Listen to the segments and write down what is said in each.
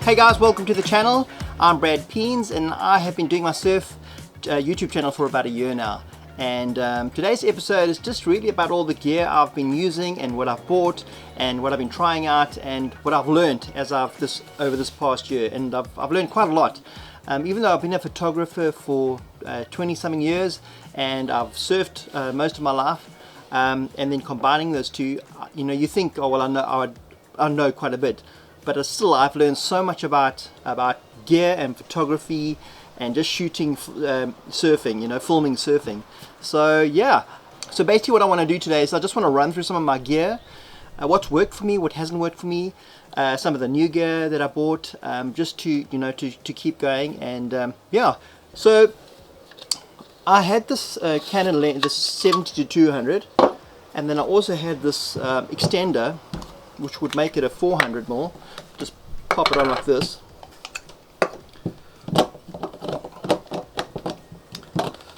Hey guys, welcome to the channel. I'm Brad Peens and I have been doing my surf YouTube channel for about a year now. And today's episode is just really about all the gear I've been using and what I've bought and what I've been trying out and what I've learned as over this past year. And I've learned quite a lot. Even though I've been a photographer for 20 something years and I've surfed most of my life, and then combining those two, you know, you think, oh well, I know quite a bit, but still I've learned so much about gear and photography and just shooting surfing, you know, filming surfing. So yeah, so basically what I want to do today is I just want to run through some of my gear, what's worked for me, what hasn't worked for me, some of the new gear that I bought, just to, you know, to keep going. And yeah, so I had this Canon lens, this 70-200, and then I also had this extender which would make it a 400mm. Just pop it on like this.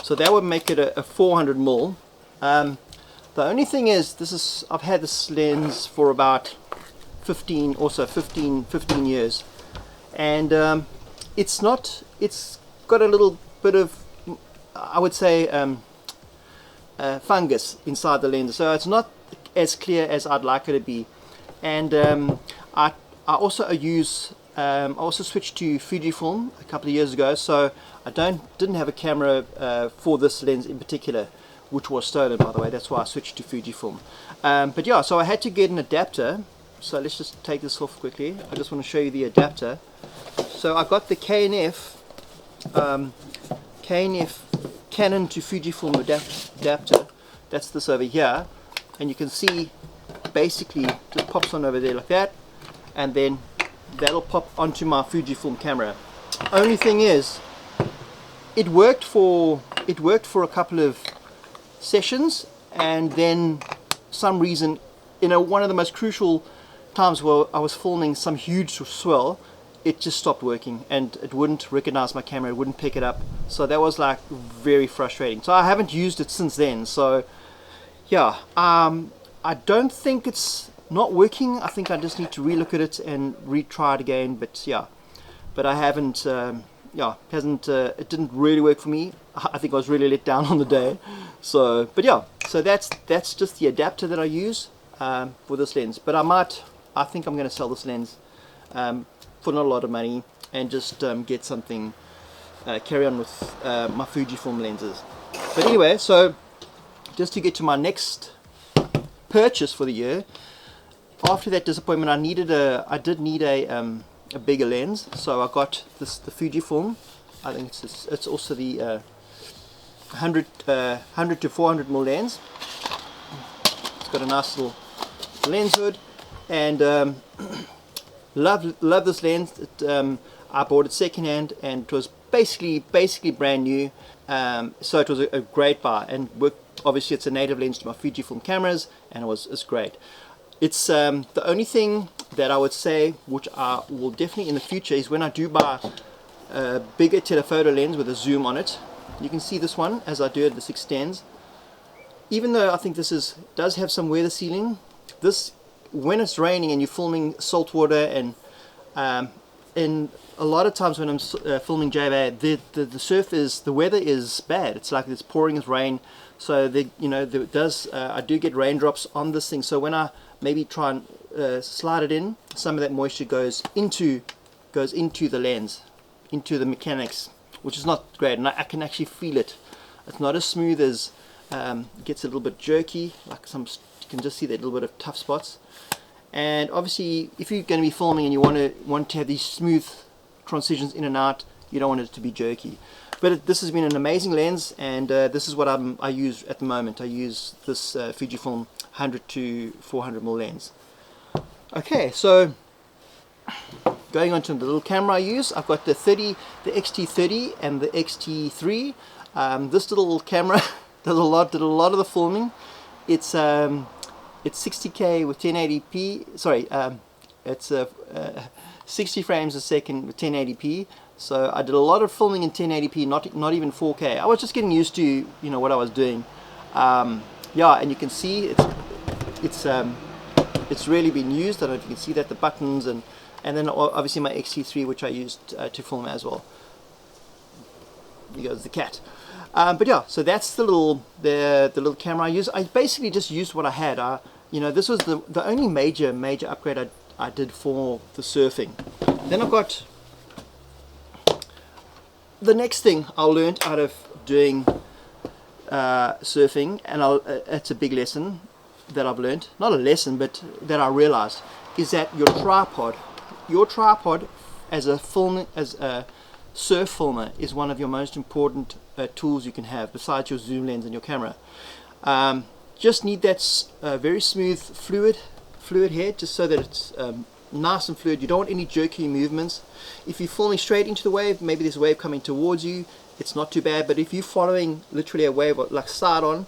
So that would make it a 400mm. The only thing is, I've had this lens for about 15 years, and it's got a little bit of, I would say, fungus inside the lens, so it's not as clear as I'd like it to be. And I also switched to Fujifilm a couple of years ago, so I didn't have a camera for this lens in particular, which was stolen, by the way. That's why I switched to Fujifilm. But yeah, so I had to get an adapter. So let's just take this off quickly. I just want to show you the adapter. So I got the K&F Canon to Fujifilm adapter. That's this over here, and you can see basically just pops on over there like that, and then that'll pop onto my Fujifilm camera. Only thing is, it worked for a couple of sessions, and then some reason, you know, one of the most crucial times where I was filming some huge swell, it just stopped working and it wouldn't recognize my camera, it wouldn't pick it up. So that was like very frustrating. So I haven't used it since then. So yeah, I don't think it's not working. I think I just need to relook at it and retry it again. But yeah, but I haven't. Yeah, it didn't really work for me. I think I was really let down on the day. So, but yeah, so that's just the adapter that I use for this lens. But I think I'm going to sell this lens for not a lot of money and just get something, carry on with my Fujifilm lenses. But anyway, so just to get to my next purchase for the year, after that disappointment, I did need a bigger lens, so I got the Fujifilm. I think it's also the 100 to 400mm lens. It's got a nice little lens hood, and love this lens. I bought it secondhand, and it was basically brand new. So it was a great buy, and obviously it's a native lens to my Fujifilm cameras, and it's great. It's the only thing that I would say, which I will definitely in the future, is when I do buy a bigger telephoto lens with a zoom on it. You can see this one as I do it. This extends. Even though I think this does have some weather sealing, this, when it's raining and you're filming saltwater, and a lot of times when I'm filming JVA, the weather is bad. It's like it's pouring with rain, so I do get raindrops on this thing. So when I maybe try and slide it in, some of that moisture goes into the lens, into the mechanics, which is not great, and I can actually feel it. It's not as smooth as it gets a little bit jerky, like you can just see that little bit of tough spots. And obviously, if you're going to be filming and you want to have these smooth transitions in and out, you don't want it to be jerky. But this has been an amazing lens, and this is what I use at the moment. I use this Fujifilm 100 to 400mm lens. Okay, so going on to the little camera I use, I've got the XT30 and the XT3. This little camera did a lot of the filming. It's 60K with 1080p. Sorry, it's 60 frames a second with 1080p. So I did a lot of filming in 1080p, not even 4K. I was just getting used to, you know, what I was doing. Yeah, and you can see it's really been used. I don't know if you can see that, the buttons and and then obviously my X-T3, which I used to film as well. Here goes the cat. But yeah, so that's the little camera I use. I basically just used what I had. You know, this was the only major upgrade I did for the surfing. Then I've got the next thing I learned out of doing surfing, and it's a big lesson that I've learned. Not a lesson, but that I realized, is that your tripod as a surf filmer is one of your most important tools you can have, besides your zoom lens and your camera. Just need that very smooth fluid head, just so that it's nice and fluid. You don't want any jerky movements. If you're filming straight into the wave, maybe there's a wave coming towards you, it's not too bad. But if you're following literally a wave like side on,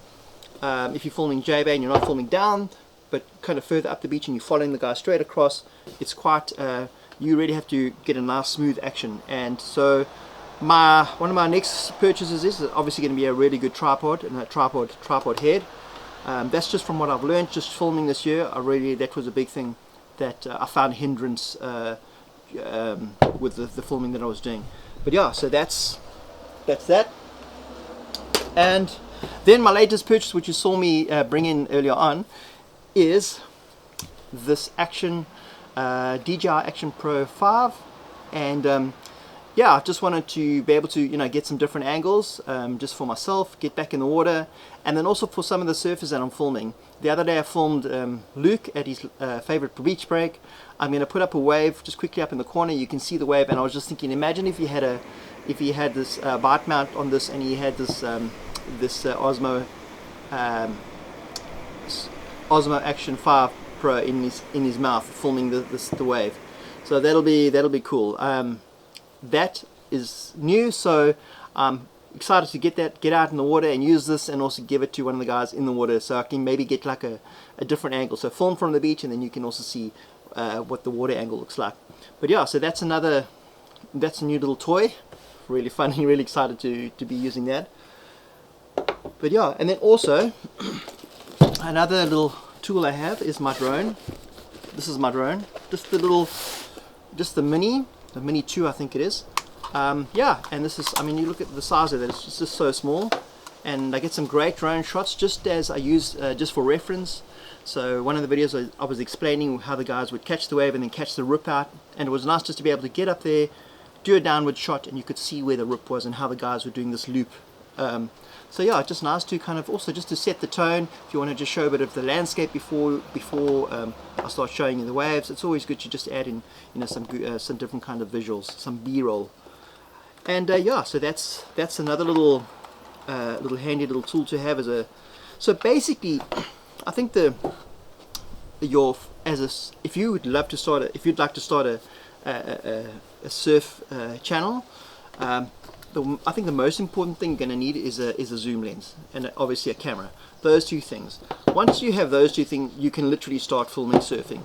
if you're filming J-Bay and you're not filming down but kind of further up the beach and you're following the guy straight across, it's quite you really have to get a nice smooth action. And so one of my next purchases is obviously going to be a really good tripod, and a tripod head. That's just from what I've learned just filming this year. That was a big thing that I found a hindrance with the filming that I was doing. But yeah, so that's that. And then my latest purchase, which you saw me bring in earlier on, is this DJI Action Pro 5. And yeah, I just wanted to be able to, you know, get some different angles just for myself, get back in the water, and then also for some of the surfers that I'm filming. The other day I filmed Luke at his favorite beach break. I'm going to put up a wave just quickly up in the corner. You can see the wave, and I was just thinking, imagine if he had this bite mount on this, and he had this Osmo Action 5 Pro in his mouth, filming the wave. So that'll be cool. That is new, so I'm excited to get out in the water and use this, and also give it to one of the guys in the water, so I can maybe get like a different angle. So film from the beach, and then you can also see what the water angle looks like. But yeah, so that's a new little toy. Really fun. Really excited to be using that. But yeah, and then also another little tool I have is my drone. This is my drone. Just the Mini 2, I think it is. Yeah, and this is, I mean, you look at the size of it, it's just so small, and I get some great drone shots just as I use just for reference. So one of the videos I was explaining how the guys would catch the wave and then catch the rip out, and it was nice just to be able to get up there, do a downward shot, and you could see where the rip was and how the guys were doing this loop. So yeah, just nice to kind of also just to set the tone. If you want to just show a bit of the landscape before I start showing you the waves, it's always good to just add in, you know, some different kind of visuals, some B-roll. And yeah, so that's another little handy little tool to have as a. So basically, I think if you'd like to start a surf channel. I think the most important thing you're going to need is a zoom lens and obviously a camera. Those two things. Once you have those two things, you can literally start filming surfing,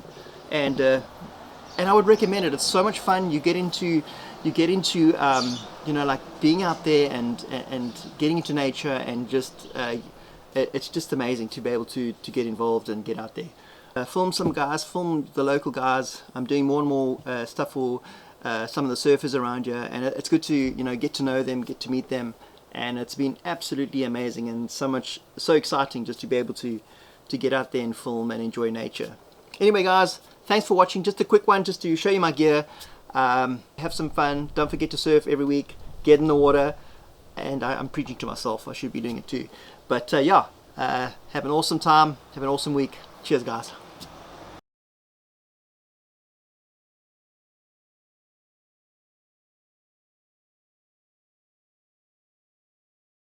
and I would recommend it. It's so much fun. You get into you know, like being out there and getting into nature, and just it's just amazing to be able to get involved and get out there. Film some guys, film the local guys. I'm doing more and more stuff for some of the surfers around here, and it's good to, you know, get to know them, get to meet them, and it's been absolutely amazing and so exciting just to be able to get out there and film and enjoy nature. Anyway guys, thanks for watching. Just a quick one just to show you my gear. Have some fun. Don't forget to surf every week, get in the water, and I'm preaching to myself, I should be doing it too. But yeah, have an awesome time, have an awesome week. Cheers guys.